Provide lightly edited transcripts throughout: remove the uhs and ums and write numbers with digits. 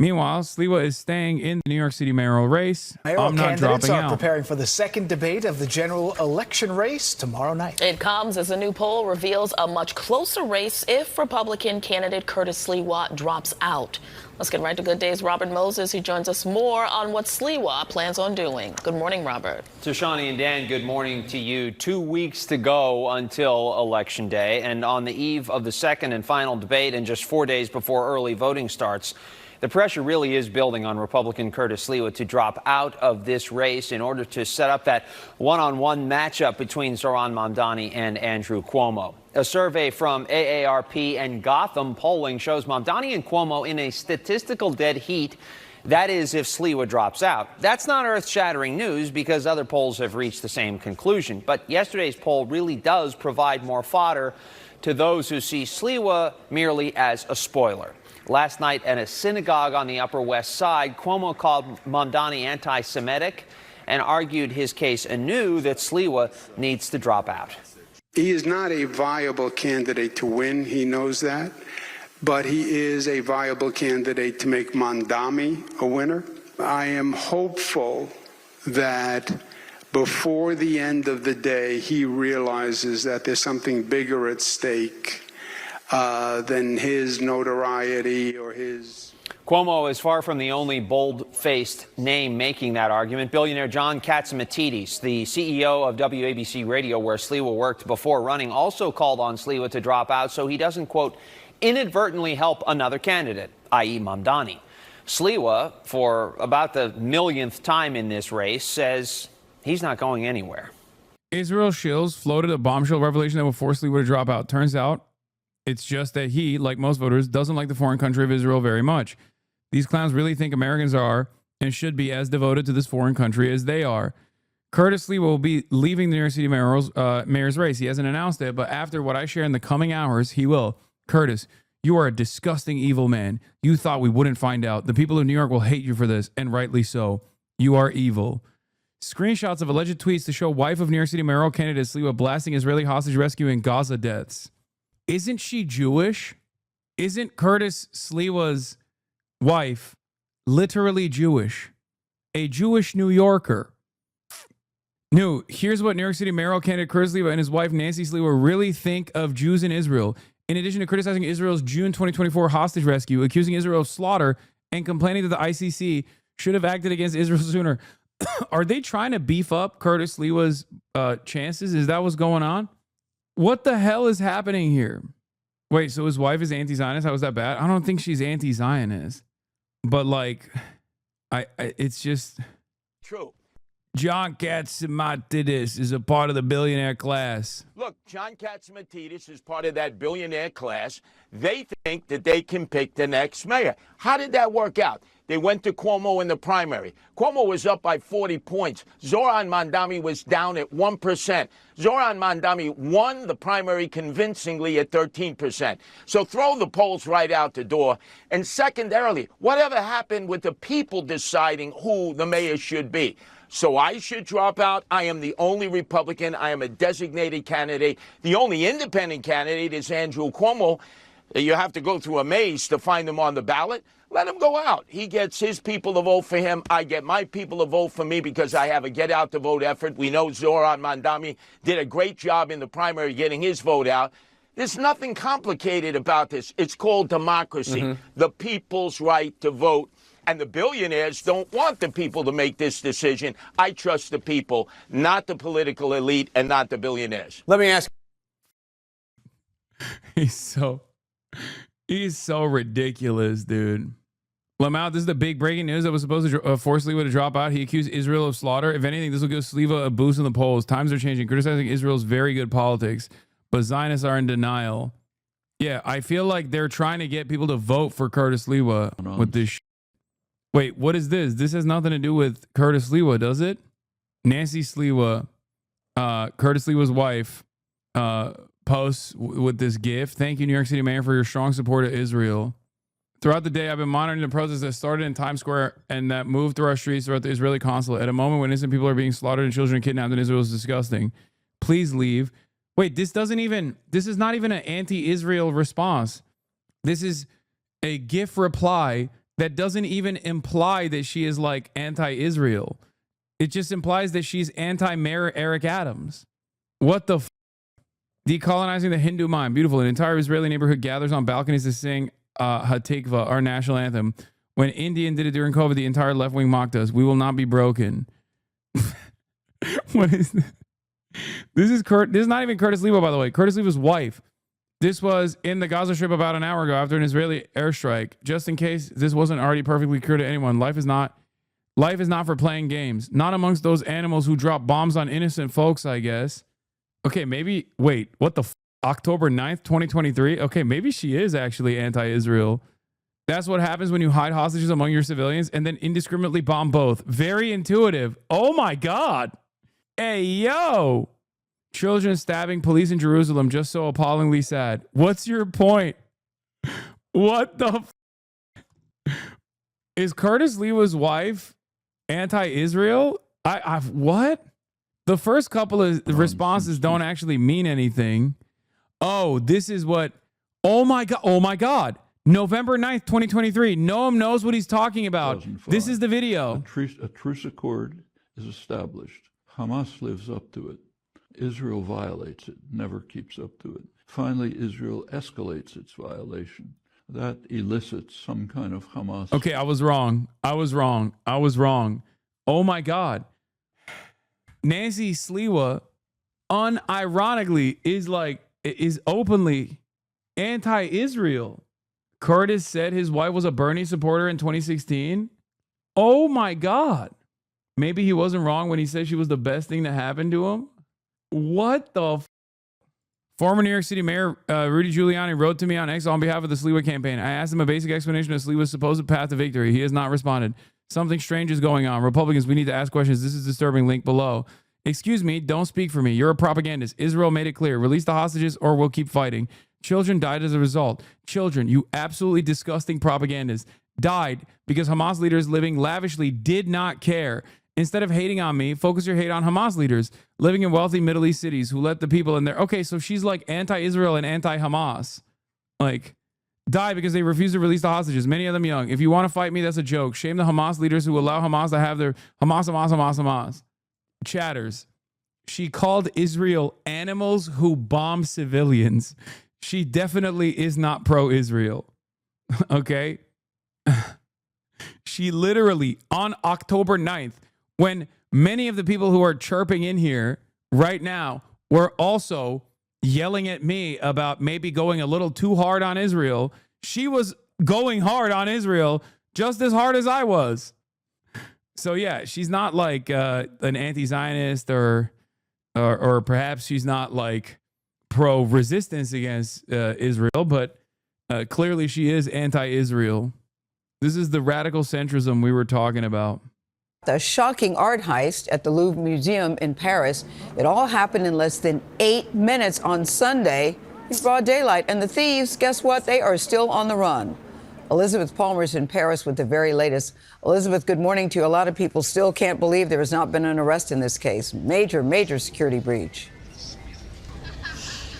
Meanwhile, Sliwa is staying in the New York City mayoral race. Mayoral candidates are preparing for the second debate of the general election race tomorrow night. It comes as a new poll reveals a much closer race if Republican candidate Curtis Sliwa drops out. Let's get right to Good Day's Robert Moses, who joins us more on what Sliwa plans on doing. Good morning, Robert. Shani and Dan, good morning to you. 2 weeks to go until Election Day, and on the eve of the second and final debate and just 4 days before early voting starts, the pressure really is building on Republican Curtis Sliwa to drop out of this race in order to set up that one-on-one matchup between Zohran Mamdani and Andrew Cuomo. A survey from AARP and Gotham Polling shows Mamdani and Cuomo in a statistical dead heat. That is, if Sliwa drops out. That's not earth-shattering news because other polls have reached the same conclusion. But yesterday's poll really does provide more fodder to those who see Sliwa merely as a spoiler. Last night at a synagogue on the Upper West Side, Cuomo called Mamdani anti-Semitic and argued his case anew that Sliwa needs to drop out. He is not a viable candidate to win. He knows that. But he is a viable candidate to make Mamdani a winner. I am hopeful that before the end of the day, he realizes that there's something bigger at stake than his notoriety or his... Cuomo is far from the only bold-faced name making that argument. Billionaire John Catsimatidis, the CEO of WABC Radio, where Sliwa worked before running, also called on Sliwa to drop out so he doesn't, quote, inadvertently help another candidate, i.e. Mamdani. Sliwa, for about the millionth time in this race, says he's not going anywhere. Israel shills floated a bombshell revelation that will force Sliwa to drop out. Turns out it's just that he, like most voters, doesn't like the foreign country of Israel very much. These clowns really think Americans are and should be as devoted to this foreign country as they are. Curtis Sliwa will be leaving the New York City mayor's race. He hasn't announced it, but after what I share in the coming hours, he will. Curtis, you are a disgusting, evil man. You thought we wouldn't find out. The people of New York will hate you for this, and rightly so. You are evil. Screenshots of alleged tweets to show wife of New York City mayoral candidate Sliwa blasting Israeli hostage rescue and Gaza deaths. Isn't she Jewish? Isn't Curtis Sliwa's wife literally Jewish? A Jewish New Yorker. No, here's what New York City mayoral candidate Curtis Sliwa and his wife Nancy Sliwa really think of Jews in Israel. In addition to criticizing Israel's June 2024 hostage rescue, accusing Israel of slaughter, and complaining that the ICC should have acted against Israel sooner. Are they trying to beef up Curtis Sliwa's chances? Is that what's going on? What the hell is happening here? Wait, so his wife is anti-Zionist? How is that bad? I don't think she's anti-Zionist. But like, it's just... True. John Catsimatidis is a part of the billionaire class. Look, John Catsimatidis is part of that billionaire class. They think that they can pick the next mayor. How did that work out? They went to Cuomo in the primary. Cuomo was up by 40 points. Zohran Mamdani was down at 1%. Zohran Mamdani won the primary convincingly at 13%. So throw the polls right out the door. And secondarily, whatever happened with the people deciding who the mayor should be? So I should drop out. I am the only Republican. I am a designated candidate. The only independent candidate is Andrew Cuomo. You have to go through a maze to find him on the ballot. Let him go out. He gets his people to vote for him. I get my people to vote for me because I have a get out the vote effort. We know Zohran Mamdani did a great job in the primary getting his vote out. There's nothing complicated about this. It's called democracy, the people's right to vote. And the billionaires don't want the people to make this decision. I trust the people, not the political elite and not the billionaires. Let me ask. He's so ridiculous, dude. Lamau, this is the big breaking news that was supposed to force Sliwa to drop out. He accused Israel of slaughter. If anything, this will give Sliwa a boost in the polls. Times are changing. Criticizing Israel's very good politics, but Zionists are in denial. Yeah, I feel like they're trying to get people to vote for Curtis Sliwa with this. Wait, what is this? This has nothing to do with Curtis Sliwa, does it? Nancy Sliwa, Curtis Sliwa's wife, posts with this GIF. Thank you, New York City Mayor, for your strong support of Israel. Throughout the day, I've been monitoring the protests that started in Times Square and that moved through our streets throughout the Israeli consulate. At a moment when innocent people are being slaughtered and children kidnapped in Israel is disgusting. Please leave. Wait, this is not even an anti-Israel response. This is a GIF reply that doesn't even imply that she is like anti-Israel. It just implies that she's anti-Mayor Eric Adams. What the Decolonizing the Hindu mind. Beautiful. An entire Israeli neighborhood gathers on balconies to sing Hatikva, our national anthem. When Indian did it during COVID, the entire left wing mocked us. We will not be broken. What is this? This is not even Curtis Lewa, by the way. Curtis Lewa's wife. This was in the Gaza Strip about an hour ago after an Israeli airstrike. Just in case this wasn't already perfectly clear to anyone, life is not for playing games. Not amongst those animals who drop bombs on innocent folks, I guess. Okay, maybe, wait, what the October 9th, 2023? Okay, maybe she is actually anti-Israel. That's what happens when you hide hostages among your civilians and then indiscriminately bomb both. Very intuitive. Oh my God. Hey, yo. Children stabbing police in Jerusalem, just so appallingly sad. What's your point? What the is Curtis Lewa's wife anti-Israel? What? The first couple of responses don't actually mean anything. Oh, this is what. Oh my God. Oh my God. November 9th, 2023. Noam knows what he's talking about. This is the video. A truce accord is established. Hamas lives up to it. Israel violates it, never keeps up to it. Finally, Israel escalates its violation. That elicits some kind of Hamas. Okay, I was wrong. Oh my God. Nancy Sliwa unironically is openly anti-Israel. Curtis said his wife was a Bernie supporter in 2016. Oh my God. Maybe he wasn't wrong when he said she was the best thing that happened to him. What the Former New York City Mayor Rudy Giuliani wrote to me on X on behalf of the Sliwa campaign. I asked him a basic explanation of Sliwa's supposed path to victory. He has not responded. Something strange is going on. Republicans, we need to ask questions. This is disturbing. Link below. Excuse me, don't speak for me. You're a propagandist. Israel made it clear. Release the hostages or we'll keep fighting. Children died as a result. Children, you absolutely disgusting propagandists, died because Hamas leaders living lavishly did not care. Instead of hating on me, focus your hate on Hamas leaders living in wealthy Middle East cities who let the people in there. Okay, so she's like anti-Israel and anti-Hamas. Like, die because they refuse to release the hostages, many of them young. If you want to fight me, that's a joke. Shame the Hamas leaders who allow Hamas to have their Hamas. Chatters. She called Israel animals who bomb civilians. She definitely is not pro-Israel. Okay? She literally, on October 9th, when many of the people who are chirping in here right now were also yelling at me about maybe going a little too hard on Israel, she was going hard on Israel just as hard as I was. So yeah, she's not like an anti-Zionist or perhaps she's not like pro-resistance against Israel, but clearly she is anti-Israel. This is the radical centrism we were talking about. The shocking art heist at the Louvre Museum in Paris. It all happened in less than 8 minutes on Sunday in broad daylight. And the thieves, guess what? They are still on the run. Elizabeth Palmer's in Paris with the very latest. Elizabeth, good morning to you. A lot of people still can't believe there has not been an arrest in this case. Major security breach.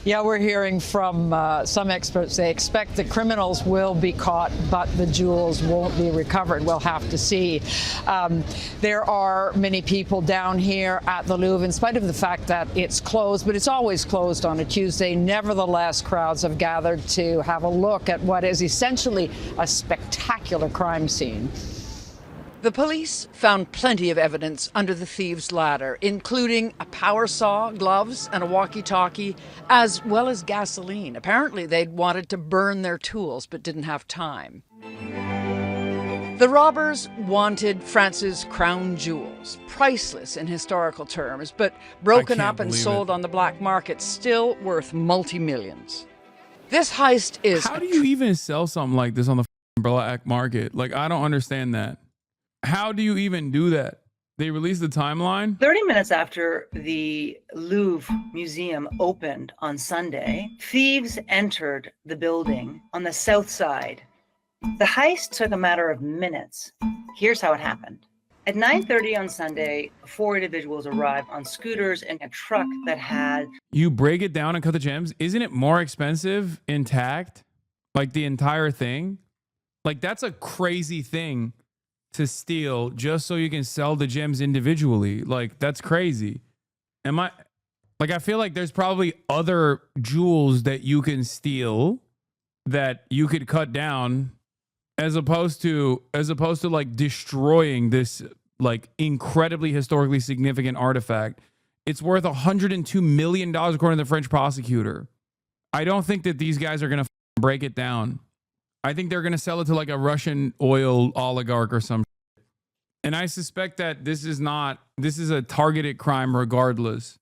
Yeah, we're hearing from some experts. They expect the criminals will be caught, but the jewels won't be recovered. We'll have to see. There are many people down here at the Louvre, in spite of the fact that it's closed, but it's always closed on a Tuesday. Nevertheless, crowds have gathered to have a look at what is essentially a spectacular crime scene. The police found plenty of evidence under the thieves' ladder, including a power saw, gloves, and a walkie-talkie, as well as gasoline. Apparently, they'd wanted to burn their tools, but didn't have time. The robbers wanted France's crown jewels, priceless in historical terms, but broken up and sold on the black market, still worth multi-millions. This heist is... How do you even sell something like this on the black market? Like, I don't understand that. How do you even do that? They released the timeline? 30 minutes after the Louvre Museum opened on Sunday, thieves entered the building on the south side. The heist took a matter of minutes. Here's how it happened. At 9:30 on Sunday, 4 individuals arrived on scooters in a truck that had... You break it down and cut the gems? Isn't it more expensive intact? Like the entire thing? Like, that's a crazy thing to steal just so you can sell the gems individually. Like, that's crazy. I feel like there's probably other jewels that you can steal that you could cut down as opposed to like destroying this like incredibly historically significant artifact. It's worth $102 million according to the French prosecutor. I don't think that these guys are going to break it down. I think they're going to sell it to like a Russian oil oligarch or some shit. And I suspect that this is a targeted crime regardless.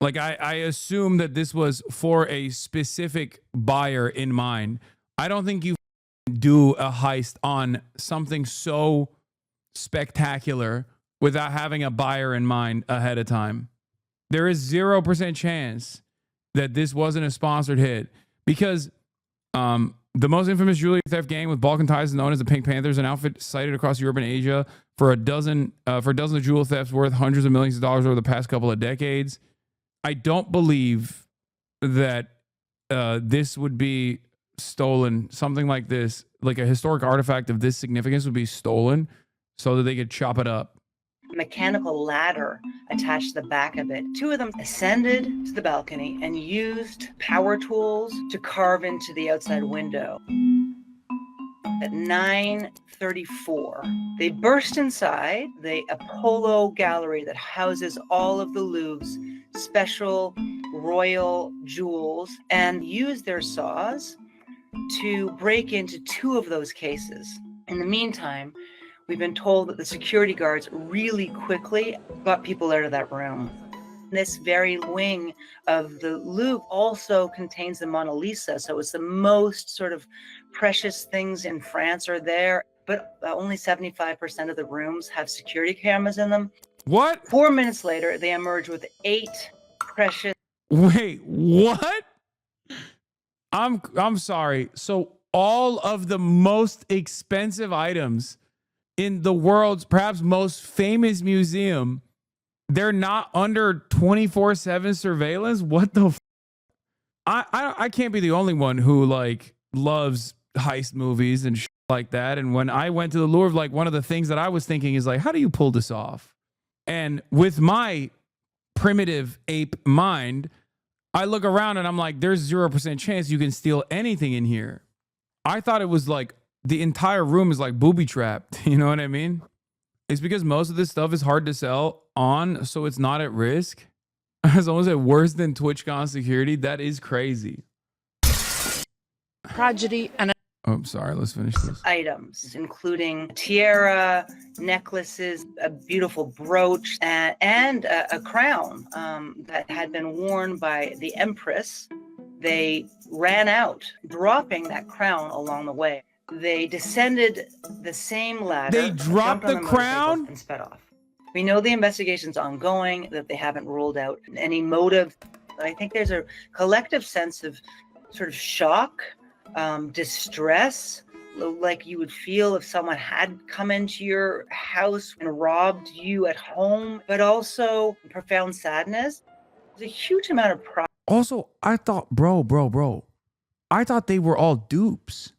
Like, I assume that this was for a specific buyer in mind. I don't think you do a heist on something so spectacular without having a buyer in mind ahead of time. There is 0% chance that this wasn't a sponsored hit because the most infamous jewelry theft gang with Balkan ties is known as the Pink Panthers, an outfit cited across Europe and Asia for a dozen of jewel thefts worth hundreds of millions of dollars over the past couple of decades. I don't believe that this would be stolen. Something like this, like a historic artifact of this significance, would be stolen so that they could chop it up. Mechanical ladder attached to the back of it. Two of them ascended to the balcony and used power tools to carve into the outside window. At 9:34, they burst inside the Apollo gallery that houses all of the Louvre's special royal jewels and used their saws to break into two of those cases. In the meantime, we've been told that the security guards really quickly got people out of that room. This very wing of the Louvre also contains the Mona Lisa, so it's the most sort of precious things in France are there, but only 75% of the rooms have security cameras in them. What? 4 minutes later, they emerge with 8 precious... Wait, what? I'm sorry. So all of the most expensive items in the world's perhaps most famous museum, they're not under 24/7 surveillance? What the I can't be the only one who like loves heist movies and shit like that. And when I went to the Louvre, like one of the things that I was thinking is like, how do you pull this off? And with my primitive ape mind, I look around and I'm like, there's 0% chance you can steal anything in here. I thought it was like the entire room is like booby trapped. You know what I mean? It's because most of this stuff is hard to sell on, so it's not at risk. It's almost at worse than TwitchCon security. That is crazy. Tragedy and Oh, I'm sorry. Let's finish this. Items, including a tiara, necklaces, a beautiful brooch, and a crown that had been worn by the Empress. They ran out, dropping that crown along the way. They descended the same ladder. They dropped the crown and sped off. We know the investigation's ongoing, that they haven't ruled out any motive. I think there's a collective sense of sort of shock, distress, like you would feel if someone had come into your house and robbed you at home, but also profound sadness. There's a huge amount of pride. Also, I thought, bro, I thought they were all dupes.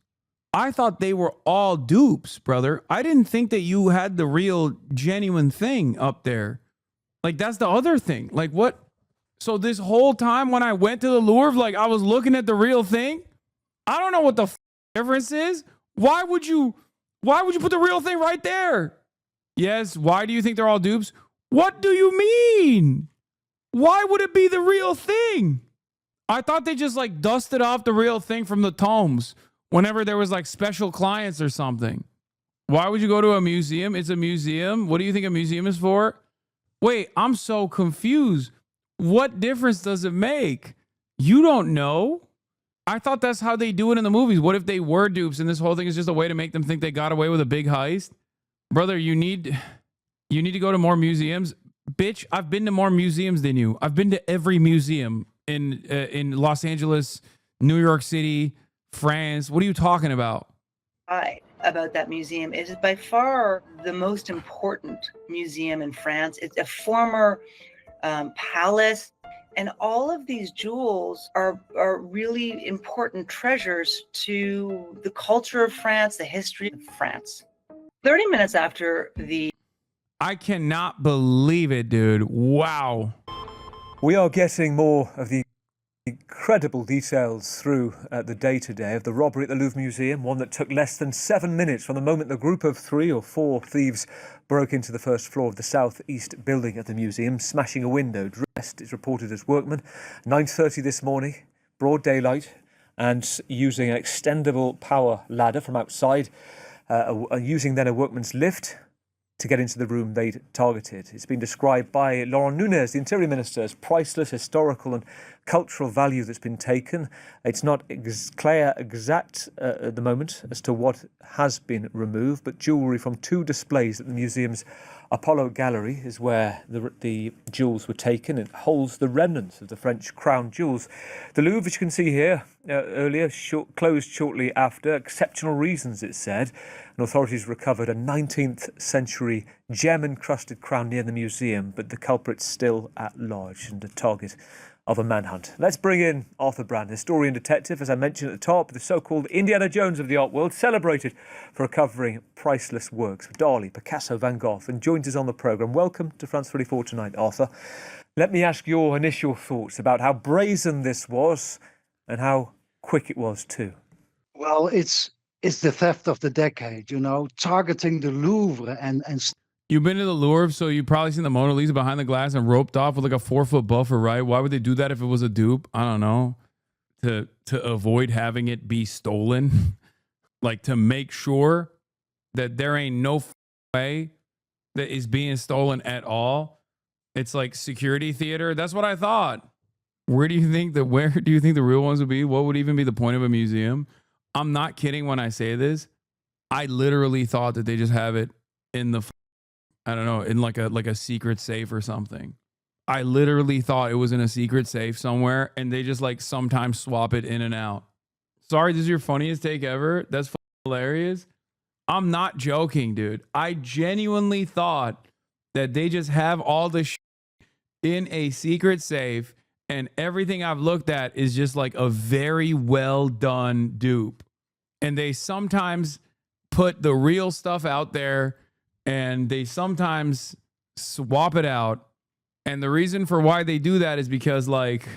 Brother. I didn't think that you had the real, genuine thing up there. Like, that's the other thing. Like, what? So this whole time when I went to the Louvre, like, I was looking at the real thing? I don't know what the difference is. Why would you put the real thing right there? Yes, why do you think they're all dupes? What do you mean? Why would it be the real thing? I thought they just, like, dusted off the real thing from the tomes whenever there was like special clients or something. Why would you go to a museum? It's a museum. What do you think a museum is for? Wait, I'm so confused. What difference does it make? You don't know. I thought that's how they do it in the movies. What if they were dupes and this whole thing is just a way to make them think they got away with a big heist? Brother, you need to go to more museums. Bitch, I've been to more museums than you. I've been to every museum in Los Angeles, New York City, France. What are you talking about? About that museum. It is by far the most important museum in France. It's a former palace. And all of these jewels are really important treasures to the culture of France, the history of France. 30 minutes after the... I cannot believe it, dude. Wow. We are getting more of the incredible details through the day today of the robbery at the Louvre Museum, one that took less than 7 minutes from the moment the group of 3 or 4 thieves broke into the first floor of the southeast building at the museum, smashing a window. Dressed, it's reported as workmen, 9:30 this morning, broad daylight, and using an extendable power ladder from outside, using then a workman's lift to get into the room they'd targeted. It's been described by Laurent Nunez, the Interior Minister, as priceless historical and cultural value that's been taken. It's not clear exact at the moment as to what has been removed, but jewellery from 2 displays at the museum's Apollo Gallery is where the jewels were taken. It holds the remnants of the French crown jewels. The Louvre, as you can see here, earlier closed shortly after. Exceptional reasons, it said. And authorities recovered a 19th century gem-encrusted crown near the museum, but the culprit's still at large and a target of a manhunt. Let's bring in Arthur Brand, historian detective, as I mentioned at the top, the so-called Indiana Jones of the art world, celebrated for recovering priceless works of Dali, Picasso, Van Gogh, and joins us on the programme. Welcome to France 24 tonight, Arthur. Let me ask your initial thoughts about how brazen this was and how quick it was too. Well, it's the theft of the decade, targeting the Louvre and You've been to the Louvre, so you've probably seen the Mona Lisa behind the glass and roped off with like a 4-foot buffer, right? Why would they do that if it was a dupe? I don't know. To avoid having it be stolen. Like to make sure that there ain't no way that is being stolen at all. It's like security theater. That's what I thought. Where do you think the real ones would be? What would even be the point of a museum? I'm not kidding when I say this. I literally thought that they just have it in the, I don't know, in like a secret safe or something. I literally thought it was in a secret safe somewhere, and they just like sometimes swap it in and out. Sorry, this is your funniest take ever? That's hilarious. I'm not joking, dude. I genuinely thought that they just have all the shit in a secret safe, and everything I've looked at is just like a very well done dupe. And they sometimes put the real stuff out there, and they sometimes swap it out. And the reason for why they do that is because, like,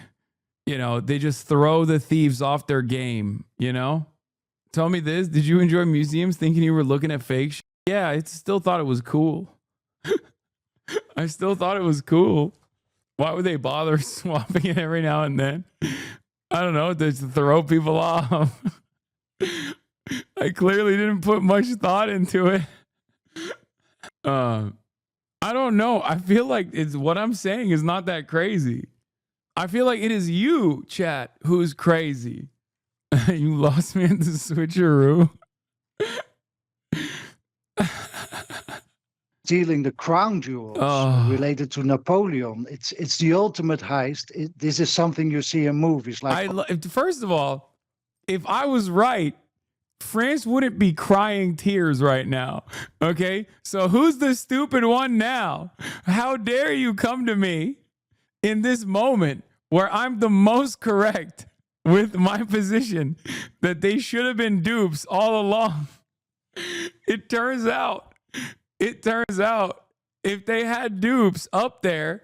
they just throw the thieves off their game, Tell me this. Did you enjoy museums thinking you were looking at fake shit? Yeah, I still thought it was cool. I still thought it was cool. Why would they bother swapping it every now and then? I don't know, to throw people off. I clearly didn't put much thought into it. I don't know. I feel like what I'm saying is not that crazy. I feel like it is you, chat, who's crazy. You lost me at the switcheroo. stealing the crown jewels related to Napoleon. It's the ultimate heist. This is something you see in movies. First of all, if I was right, France wouldn't be crying tears right now. Okay, so who's the stupid one now? How dare you come to me in this moment where I'm the most correct with my position that they should have been dupes all along? It turns out if they had dupes up there,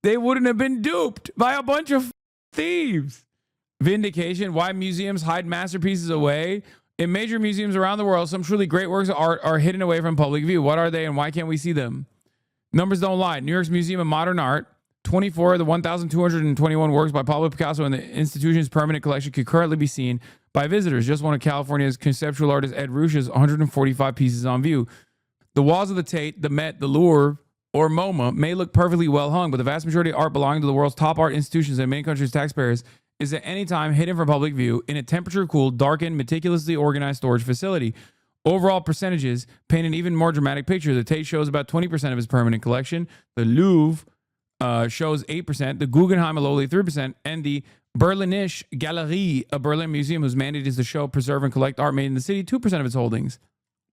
they wouldn't have been duped by a bunch of thieves. Vindication: why museums hide masterpieces away. In major museums around the world, some truly great works of art are hidden away from public view. What are they and why can't we see them? Numbers don't lie. New York's Museum of Modern Art, 24 of the 1,221 works by Pablo Picasso in the institution's permanent collection could currently be seen by visitors. Just one of California's conceptual artist Ed Ruscha's 145 pieces on view. The walls of the Tate, the Met, the Louvre, or MoMA may look perfectly well hung, but the vast majority of art belonging to the world's top art institutions and many countries' taxpayers is at any time hidden from public view in a temperature-cooled, darkened, meticulously organized storage facility. Overall percentages paint an even more dramatic picture. The Tate shows about 20% of its permanent collection. The Louvre shows 8%. The Guggenheim a lowly 3%. And the Berlinische Galerie, a Berlin museum whose mandate is to show, preserve, and collect art made in the city, 2% of its holdings.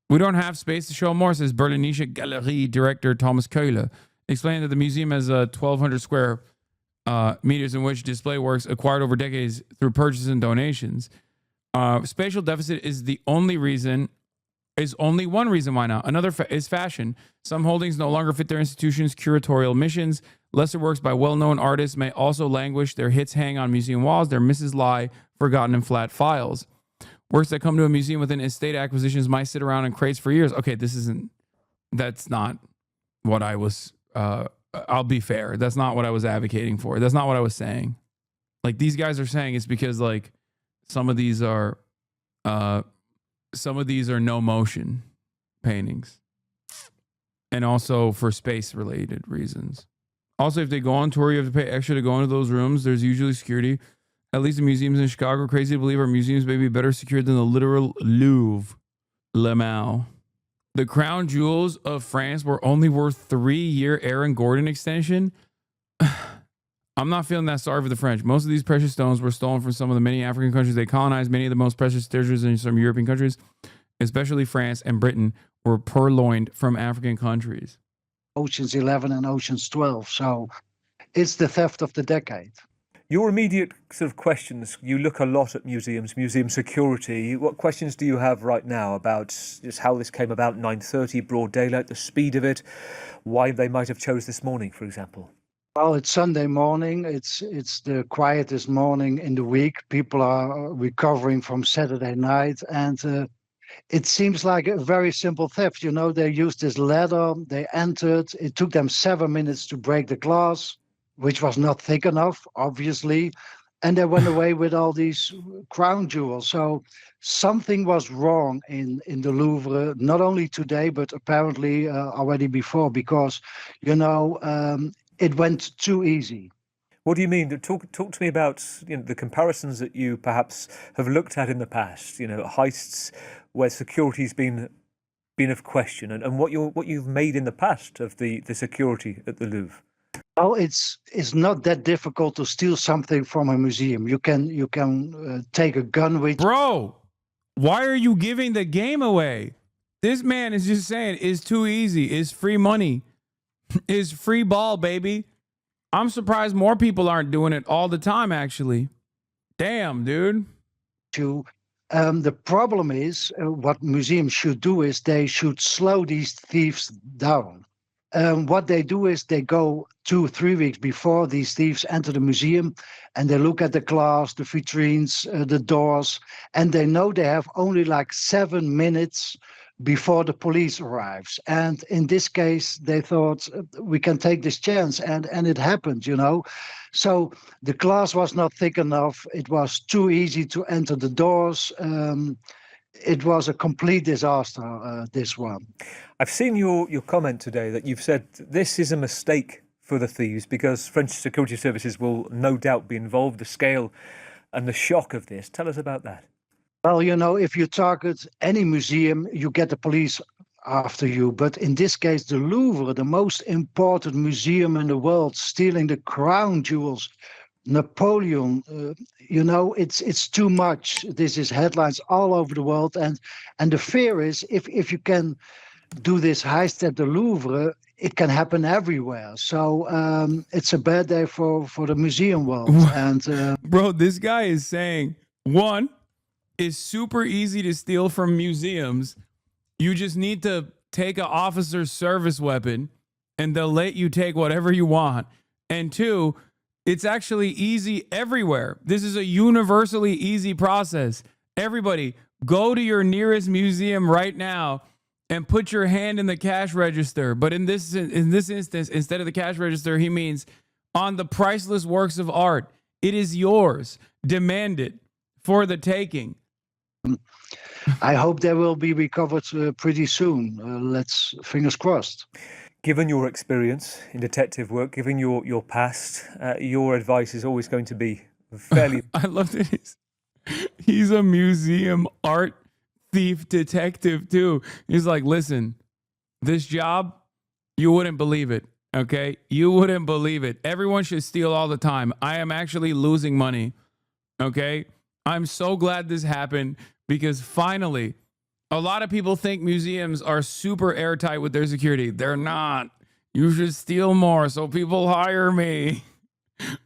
We don't have space to show more, says Berlinische Galerie director Thomas Köhler, explaining that the museum has 1,200 square meters in which display works acquired over decades through purchases and donations. Spatial deficit is the only reason. Is only one reason why not. Another is fashion. Some holdings no longer fit their institution's curatorial missions. Lesser works by well-known artists may also languish. Their hits hang on museum walls. Their misses lie forgotten in flat files. Works that come to a museum within estate acquisitions might sit around in crates for years. Okay, that's not what I was, I'll be fair. That's not what I was advocating for. That's not what I was saying. Like, these guys are saying it's because, like, some of these are no motion paintings, and also for space related reasons. Also, if they go on tour, you have to pay extra to go into those rooms. There's usually security. At least the museums in Chicago. Crazy to believe our museums may be better secured than the literal Louvre. Lemau. The crown jewels of France were only worth 3-year Aaron Gordon extension. I'm not feeling that sorry for the French. Most of these precious stones were stolen from some of the many African countries they colonized. Many of the most precious treasures in some European countries, especially France and Britain, were purloined from African countries. Ocean's 11 and Ocean's 12. So it's the theft of the decade. Your immediate sort of questions, you look a lot at museums, museum security. What questions do you have right now about just how this came about, 9:30, broad daylight, the speed of it, why they might have chose this morning, for example? Well, it's Sunday morning. It's the quietest morning in the week. People are recovering from Saturday night, and it seems like a very simple theft. You know, they used this ladder, they entered. It took them 7 minutes to break the glass, which was not thick enough, obviously. And they went away with all these crown jewels. So something was wrong in the Louvre, not only today, but apparently already before, because, you know, it went too easy. What do you mean? Talk to me about, you know, the comparisons that you perhaps have looked at in the past, you know, heists where security's been of question, and what you've made in the past of the security at the Louvre. Well, it's not that difficult to steal something from a museum. You can take a gun with. Bro, why are you giving the game away? This man is just saying it's too easy. It's free money. It's free ball, baby. I'm surprised more people aren't doing it all the time, actually. Damn, dude. The problem is what museums should do is they should slow these thieves down. What they do is they go 2-3 weeks before these thieves enter the museum, and they look at the glass, the vitrines, the doors, and they know they have only like 7 minutes before the police arrives. And in this case, they thought, we can take this chance, and it happened, you know. So the glass was not thick enough. It was too easy to enter the doors. It was a complete disaster, this one. I've seen your comment today that you've said this is a mistake for the thieves because French security services will no doubt be involved, the scale and the shock of this. Tell us about that. Well, you know, if you target any museum, you get the police after you. But in this case, the Louvre, the most important museum in the world, stealing the crown jewels, Napoleon, you know, it's too much. This is headlines all over the world. And the fear is if you can do this heist at the Louvre, it can happen everywhere. So it's a bad day for the museum world. And bro, this guy is saying, one, it's super easy to steal from museums. You just need to take an officer's service weapon and they'll let you take whatever you want. And two, it's actually easy everywhere. This is a universally easy process. Everybody, go to your nearest museum right now and put your hand in the cash register. But in this instance, instead of the cash register, he means on the priceless works of art. It is yours. Demand it for the taking. I hope they will be recovered pretty soon. Let's fingers crossed. Given your experience in detective work, given your past, your advice is always going to be fairly... I love that he's a museum art thief detective too. He's like, listen, this job, you wouldn't believe it, okay? You wouldn't believe it. Everyone should steal all the time. I am actually losing money, okay? I'm so glad this happened because finally... A lot of people think museums are super airtight with their security. They're not. You should steal more so people hire me.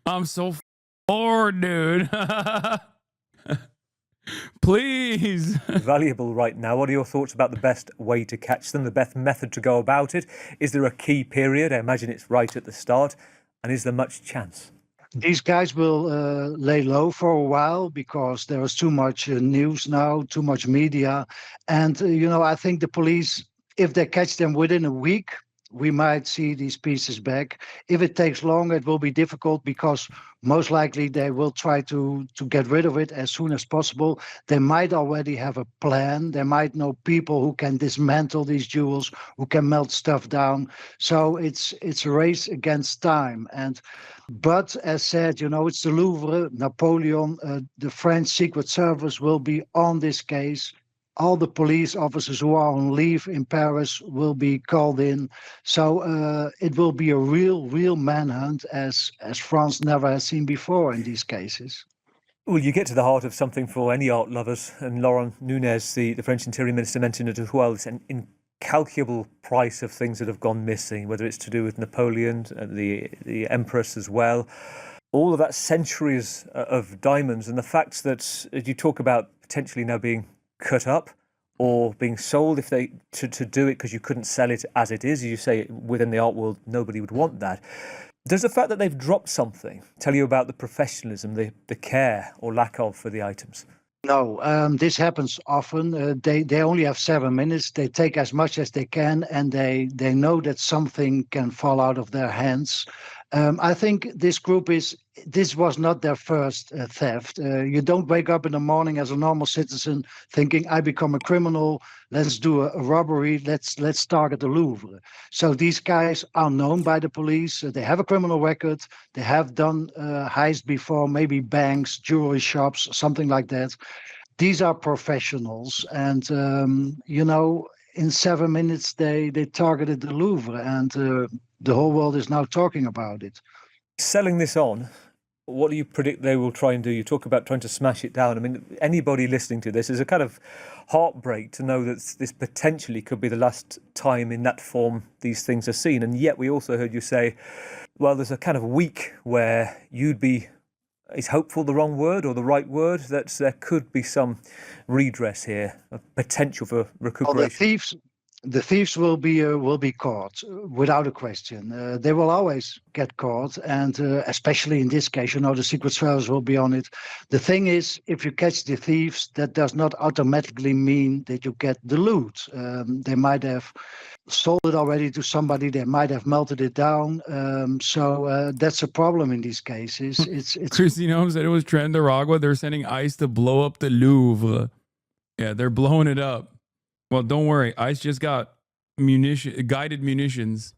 I'm so bored, dude. Please. Valuable right now. What are your thoughts about the best way to catch them, the best method to go about it? Is there a key period? I imagine it's right at the start. And is there much chance? These guys will lay low for a while because there is too much news now, too much media. And, I think the police, if they catch them within a week, we might see these pieces back. If it takes longer, it will be difficult because most likely they will try to get rid of it as soon as possible. They might already have a plan. They might know people who can dismantle these jewels, who can melt stuff down. So it's a race against time. But as said, it's the Louvre, Napoleon, the French Secret Service will be on this case. All the police officers who are on leave in Paris will be called in. So it will be a real manhunt as France never has seen before in these cases. Well, you get to the heart of something for any art lovers. And Laurent Nunez, the French Interior Minister, mentioned it as well. It's an incalculable price of things that have gone missing, whether it's to do with Napoleon, the Empress as well. All of that centuries of diamonds, and the fact that you talk about potentially now being cut up or being sold if they to do it because you couldn't sell it as it is. You say within the art world, nobody would want that. Does the fact that they've dropped something tell you about the professionalism, the care or lack of for the items? No, this happens often. They only have 7 minutes. They take as much as they can, and they know that something can fall out of their hands. I think this was not their first theft. You don't wake up in the morning as a normal citizen thinking, I become a criminal, let's do a robbery, let's target the Louvre. So these guys are known by the police. They have a criminal record. They have done heist before, maybe banks, jewelry shops, something like that. These are professionals. And, in 7 minutes, they targeted the Louvre, and the whole world is now talking about it. Selling this on, what do you predict they will try and do? You talk about trying to smash it down. I mean, anybody listening to this is a kind of heartbreak to know that this potentially could be the last time in that form these things are seen. And yet we also heard you say, well, there's a kind of week where you'd be, is hopeful the wrong word or the right word, that there could be some redress here, a potential for recuperation? The thieves will be caught without a question. They will always get caught, and especially in this case, the Secret Service will be on it. The thing is, if you catch the thieves, that does not automatically mean that you get the loot. They might have sold it already to somebody. They might have melted it down. So that's a problem in these cases. It's Christy Nome said it was Trendaragua. They're sending ICE to blow up the Louvre. Yeah, they're blowing it up. Well, don't worry. ICE just got guided munitions.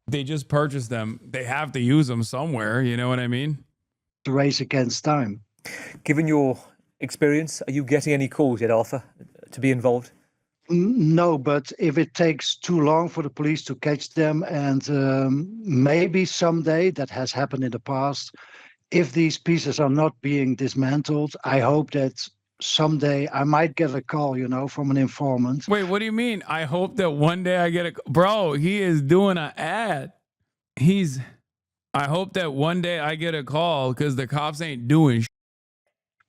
They just purchased them. They have to use them somewhere. You know what I mean? a race against time. Given your experience, are you getting any calls yet, Arthur, to be involved? No, but if it takes too long for the police to catch them, and maybe someday, that has happened in the past, if these pieces are not being dismantled, I hope that someday I might get a call, from an informant. Wait, what do you mean? I hope that one day I get a... Bro, he is doing an ad. I hope that one day I get a call because the cops ain't doing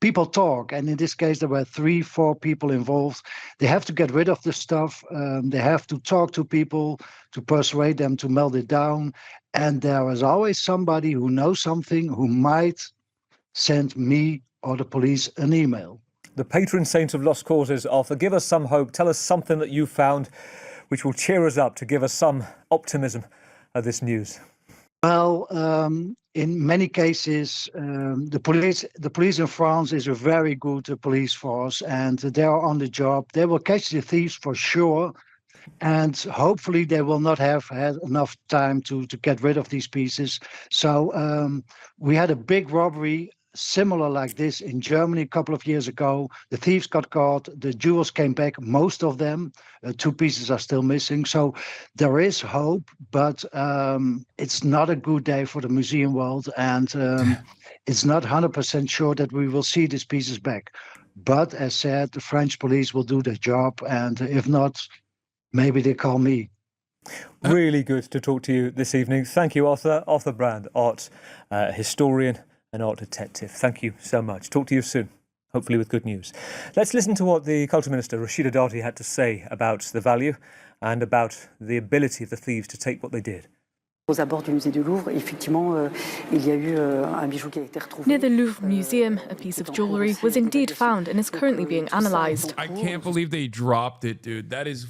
People talk, and in this case, there were 3-4 people involved. They have to get rid of the stuff. They have to talk to people to persuade them to melt it down. And there is always somebody who knows something who might send me or the police an email. The patron saint of lost causes, Arthur, give us some hope. Tell us something that you found which will cheer us up, to give us some optimism of this news. Well, in many cases, the police in France is a very good police force, and they are on the job. They will catch the thieves for sure, and hopefully they will not have had enough time to get rid of these pieces. So we had a big robbery similar like this in Germany a couple of years ago. The thieves got caught. The jewels came back, most of them. 2 pieces are still missing. So there is hope, but it's not a good day for the museum world. And it's not 100% sure that we will see these pieces back. But as said, the French police will do their job. And if not, maybe they call me. Really good to talk to you this evening. Thank you, Arthur. Arthur Brand, art historian and art detective. Thank you so much. Talk to you soon, hopefully with good news. Let's listen to what the Culture Minister, Rashida Dati, had to say about the value and about the ability of the thieves to take what they did. Aux abords du musée du Louvre, effectivement, il y a eu un bijou qui a été retrouvé. Near the Louvre Museum, a piece of jewellery was indeed found and is currently being analysed. I can't believe they dropped it, dude. That is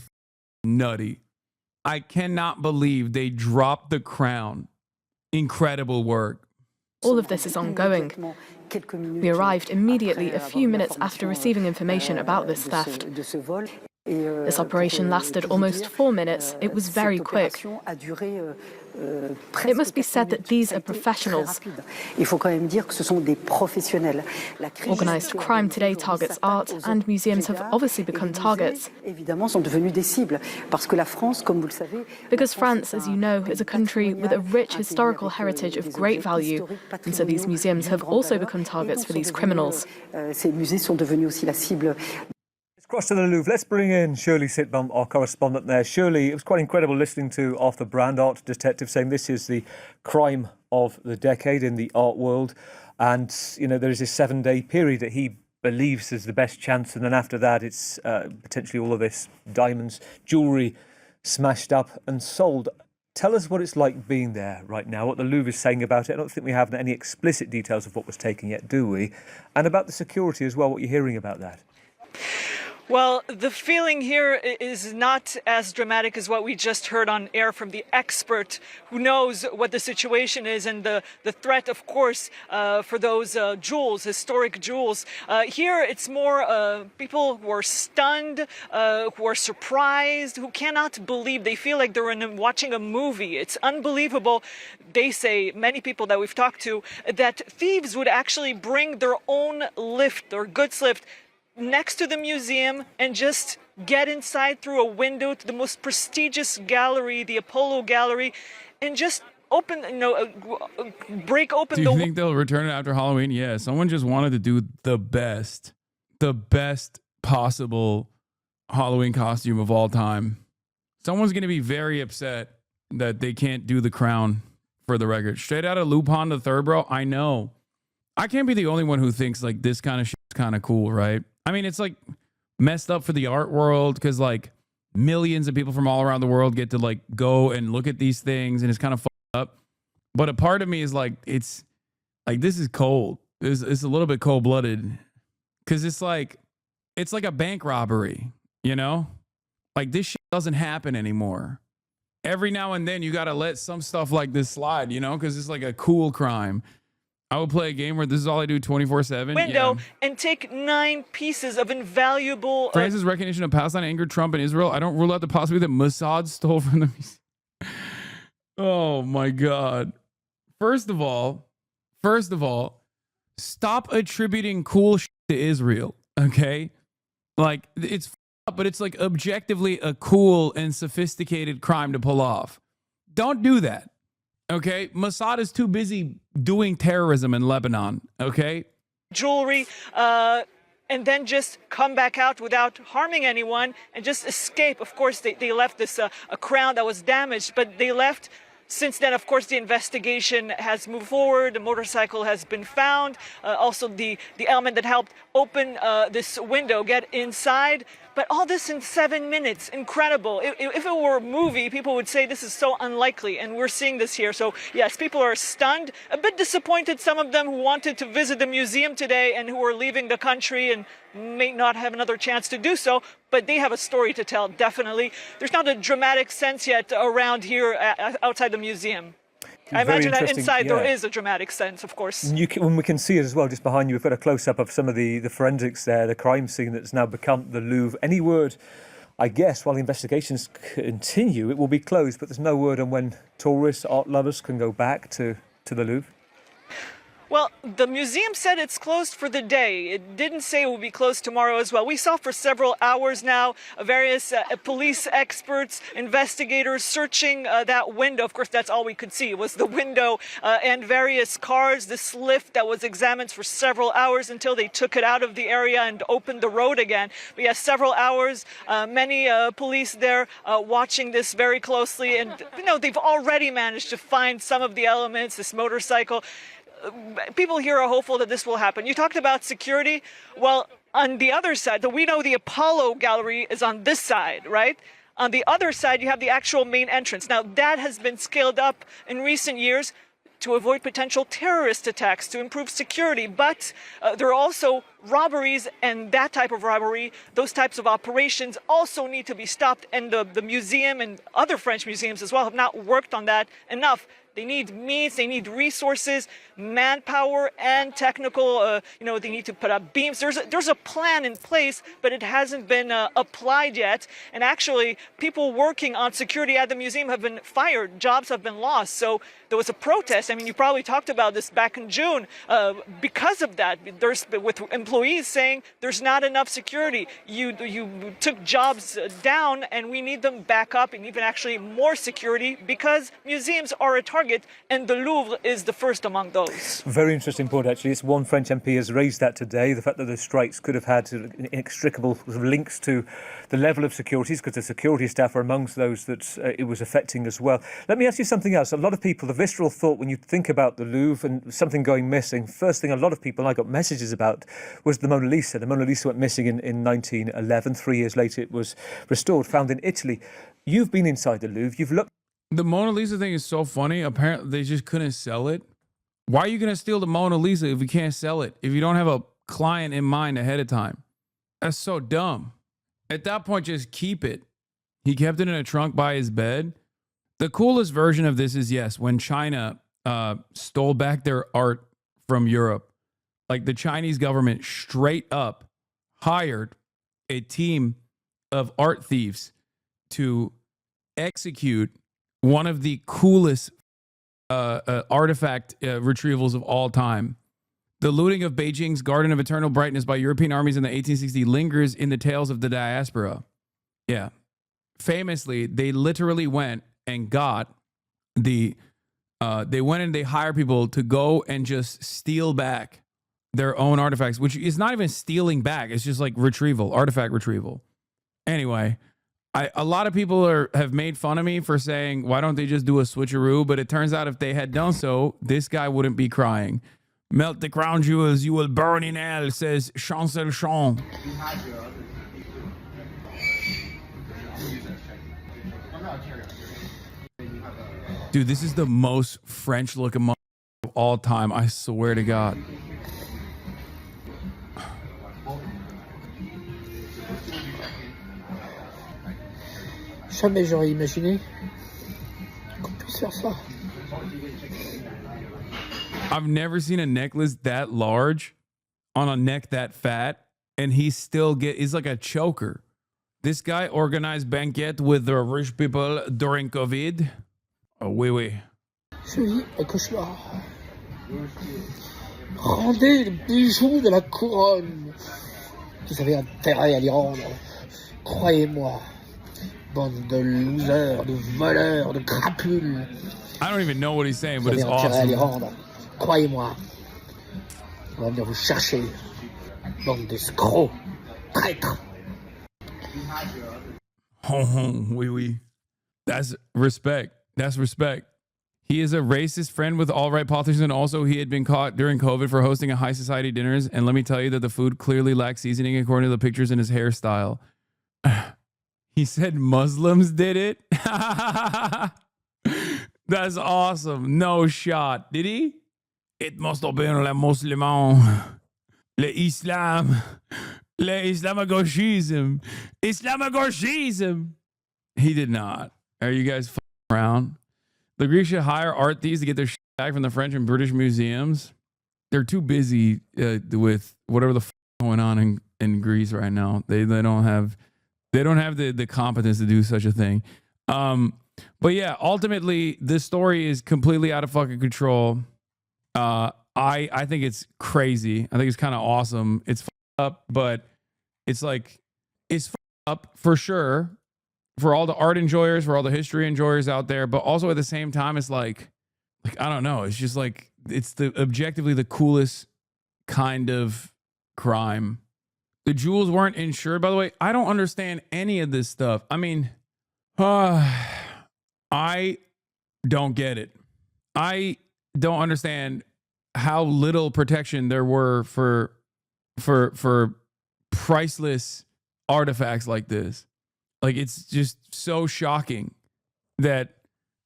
nutty. I cannot believe they dropped the crown. Incredible work. All of this is ongoing. We arrived immediately a few minutes after receiving information about this theft. This operation lasted almost 4 minutes. It was very quick. It must be said that these are professionals. Organised crime today targets art, and museums have obviously become targets. Because France, as you know, is a country with a rich historical heritage of great value, and so these museums have also become targets for these criminals. Across to the Louvre, let's bring in Shirley Sitbum, our correspondent there. Shirley, it was quite incredible listening to Arthur Brand, art detective, saying this is the crime of the decade in the art world. And, you know, there is this 7-day period that he believes is the best chance. And then after that, it's potentially all of this diamonds, jewellery smashed up and sold. Tell us what it's like being there right now, what the Louvre is saying about it. I don't think we have any explicit details of what was taken yet, do we? And about the security as well, what you're hearing about that. Well, the feeling here is not as dramatic as what we just heard on air from the expert who knows what the situation is and the threat, of course, for those jewels, historic jewels. Here, it's more people who are stunned, who are surprised, who cannot believe. They feel like they're watching a movie. It's unbelievable. They say, many people that we've talked to, that thieves would actually bring their own lift, their goods lift, next to the museum and just get inside through a window to the most prestigious gallery, the Apollo Gallery, and just open, break open Do you think they'll return it after Halloween? Yeah, someone just wanted to do the best possible Halloween costume of all time. Someone's going to be very upset that they can't do the crown, for the record. Straight out of Lupin the Third, bro. I know. I can't be the only one who thinks like this kind of shit is kind of cool, right? I mean, it's like messed up for the art world because like millions of people from all around the world get to like go and look at these things and it's kind of fucked up. But a part of me is like, it's like, this is cold. It's a little bit cold blooded because it's like a bank robbery, you know, like this shit doesn't happen anymore. Every now and then you got to let some stuff like this slide, you know, because it's like a cool crime. I would play a game where this is all I do 24/7. Window and take 9 pieces of invaluable. France's recognition of Palestine angered Trump and Israel. I don't rule out the possibility that Mossad stole from the museum. Oh my God. First of all, stop attributing cool shit to Israel. Okay. Like it's up, but it's like objectively a cool and sophisticated crime to pull off. Don't do that. Okay, Mossad is too busy doing terrorism in Lebanon, okay? Jewelry, and then just come back out without harming anyone and just escape. Of course, they left this a crown that was damaged, but they left. Since then, of course, the investigation has moved forward. The motorcycle has been found. Also, the element that helped open this window, get inside. But all this in 7 minutes, incredible. If it were a movie, people would say this is so unlikely, and we're seeing this here. So yes, people are stunned, a bit disappointed, some of them who wanted to visit the museum today and who are leaving the country and may not have another chance to do so, but they have a story to tell, definitely. There's not a dramatic sense yet around here outside the museum. I imagine that inside there is a dramatic sense, of course. When we can see it as well, just behind you, we've got a close-up of some of the forensics there, the crime scene that's now become the Louvre. Any word, I guess, while the investigations continue, it will be closed, but there's no word on when tourists, art lovers can go back to the Louvre? Well, the museum said it's closed for the day. It didn't say it will be closed tomorrow as well. We saw for several hours now various police experts, investigators searching that window. Of course, that's all we could see. It was the window and various cars, this lift that was examined for several hours until they took it out of the area and opened the road again. But yeah, several hours, many police there watching this very closely. And, you know, they've already managed to find some of the elements, this motorcycle. People here are hopeful that this will happen. You talked about security. Well, on the other side, we know the Apollo Gallery is on this side, right? On the other side, you have the actual main entrance. Now, that has been scaled up in recent years to avoid potential terrorist attacks, to improve security. But there are also robberies, and that type of robbery, those types of operations also need to be stopped. And the museum and other French museums as well have not worked on that enough. They need means, they need resources, manpower, and technical, they need to put up beams. There's a plan in place, but it hasn't been applied yet. And actually, people working on security at the museum have been fired. Jobs have been lost. So there was a protest. I mean, you probably talked about this back in June. Because of that, with employees saying there's not enough security. You took jobs down, and we need them back up, and even actually more security, because museums are a target, and the Louvre is the first among those. Very interesting point, actually. It's one French MP has raised that today, the fact that the strikes could have had inextricable links to the level of securities, because the security staff are amongst those that it was affecting as well. Let me ask you something else. A lot of people, the visceral thought when you think about the Louvre and something going missing, first thing a lot of people I got messages about was the Mona Lisa. The Mona Lisa went missing in 1911. 3 years later, it was restored, found in Italy. You've been inside the Louvre. You've looked. The Mona Lisa thing is so funny. Apparently, they just couldn't sell it. Why are you going to steal the Mona Lisa if you can't sell it? If you don't have a client in mind ahead of time? That's so dumb. At that point, just keep it. He kept it in a trunk by his bed. The coolest version of this is, yes, when China stole back their art from Europe. Like, the Chinese government straight up hired a team of art thieves to execute one of the coolest artifact retrievals of all time. The looting of Beijing's Garden of Eternal Brightness by European armies in the 1860s lingers in the tales of the diaspora. Yeah. Famously, they literally went and got they went and they hired people to go and just steal back their own artifacts, which is not even stealing back. It's just like retrieval, artifact retrieval. Anyway, a lot of people have made fun of me for saying, why don't they just do a switcheroo? But it turns out if they had done so, this guy wouldn't be crying. Melt the crown jewels, you will burn in hell, says Chancel Champ. Dude, this is the most French looking of all time. I swear to God. Jamais j'aurais imaginé qu'on puisse faire ça. I've never seen a necklace that large on a neck that fat, and he's like a choker. This guy organized banquet with the rich people during COVID. Oh, oui. Je vis un cauchemar. Rendez le bijou de la couronne. Vous avez intérêt à l'y rendre. Croyez-moi. Bande de losers, de voleurs, de crapules. I don't even know what he's saying, but it's awesome. Croyez-moi. On va venir vous chercher. Bande d'escrocs, traîtres. Oui. That's respect. That's respect. He is a racist friend with alt-right politicians, and also he had been caught during COVID for hosting a high society dinners. And let me tell you that the food clearly lacks seasoning according to the pictures in his hairstyle. He said Muslims did it. That's awesome. No shot. Did he? It must have been le musulman, le Islam, le Islamagoshism, Islamagoshism. He did not. Are you guys f***ing around? The Greeks should hire art thieves to get their shit back from the French and British museums. They're too busy with whatever the f*** going on in Greece right now. They don't have the competence to do such a thing. But yeah, ultimately, this story is completely out of fucking control. I think it's crazy. I think it's kind of awesome. It's up, but it's like it's up for sure for all the art enjoyers, for all the history enjoyers out there, but also at the same time, it's like I don't know. It's just like it's the objectively the coolest kind of crime. The jewels weren't insured, by the way. I don't understand any of this stuff. I mean, I don't get it. I don't understand how little protection there were for priceless artifacts like this. Like, it's just so shocking that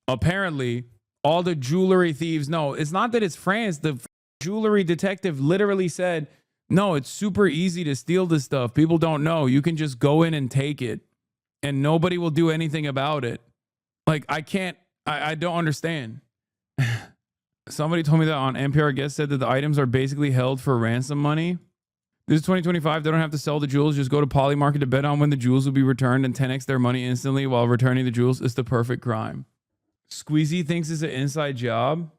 apparently all the jewelry thieves know. It's not that it's France. The jewelry detective literally said, no, it's super easy to steal this stuff. People don't know. You can just go in and take it and nobody will do anything about it. Like, I don't understand. Somebody told me that on NPR guest said that the items are basically held for ransom money. This is 2025. They don't have to sell the jewels. Just go to Poly Market to bet on when the jewels will be returned and 10x their money instantly while returning the jewels. It's the perfect crime. Squeezy thinks it's an inside job.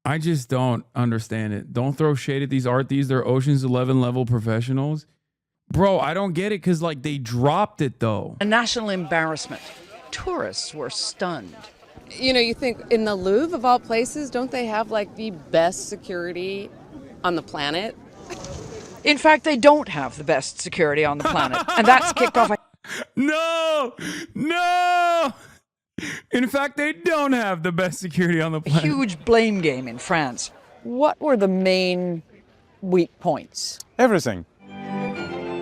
I just don't understand it. Don't throw shade at these art thieves. They're Ocean's 11 level professionals. Bro, I don't get it because, like, they dropped it, though. A national embarrassment. Tourists were stunned. You know, you think in the Louvre, of all places, don't they have, like, the best security on the planet? In fact, they don't have the best security on the planet. And that's kicked off. No! In fact, they don't have the best security on the planet. Huge blame game in France. What were the main weak points? Everything.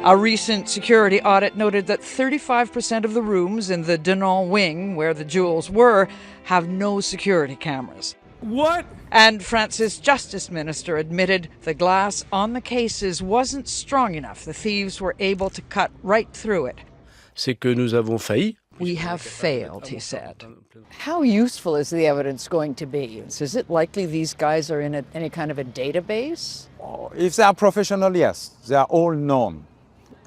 A recent security audit noted that 35% of the rooms in the Denon wing, where the jewels were, have no security cameras. What? And France's justice minister admitted the glass on the cases wasn't strong enough. The thieves were able to cut right through it. C'est que nous avons failli. We have failed, he said. How useful is the evidence going to be? Is it likely these guys are in any kind of a database? If they are professional, yes. They are all known.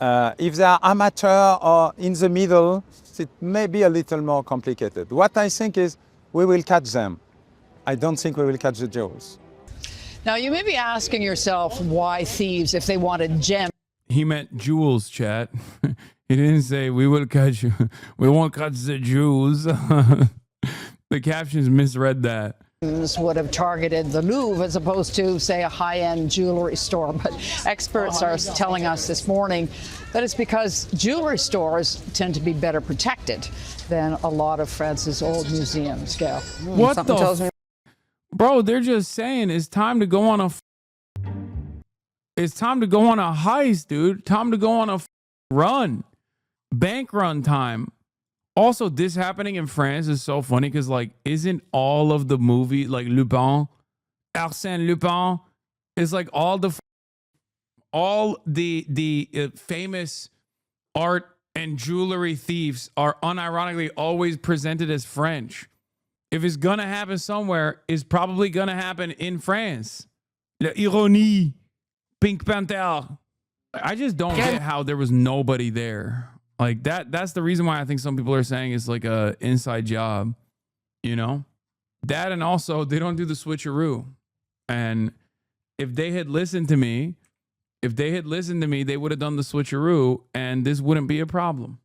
If they are amateur or in the middle, it may be a little more complicated. What I think is we will catch them. I don't think we will catch the jewels. Now, you may be asking yourself why thieves, if they wanted gems. He meant jewels, chat. He didn't say we will catch you. We won't catch the jewels. The captions misread that. Would have targeted the Louvre as opposed to, say, a high-end jewelry store. But experts are telling us this morning that it's because jewelry stores tend to be better protected than a lot of France's old museums, Gail. What the tells me. Bro, they're just saying it's time to go on a heist, dude. Time to go on a run. Bank run time. Also, this happening in France is so funny because, like, isn't all of the movie, like, Lupin, Arsène Lupin, is like all the famous art and jewelry thieves are unironically always presented as French. If it's going to happen somewhere, it's probably going to happen in France. L'ironie, Pink Panther. I just don't get how there was nobody there. Like, that's the reason why I think some people are saying it's like a inside job, you know? That, and also they don't do the switcheroo. And if they had listened to me, they would have done the switcheroo and this wouldn't be a problem.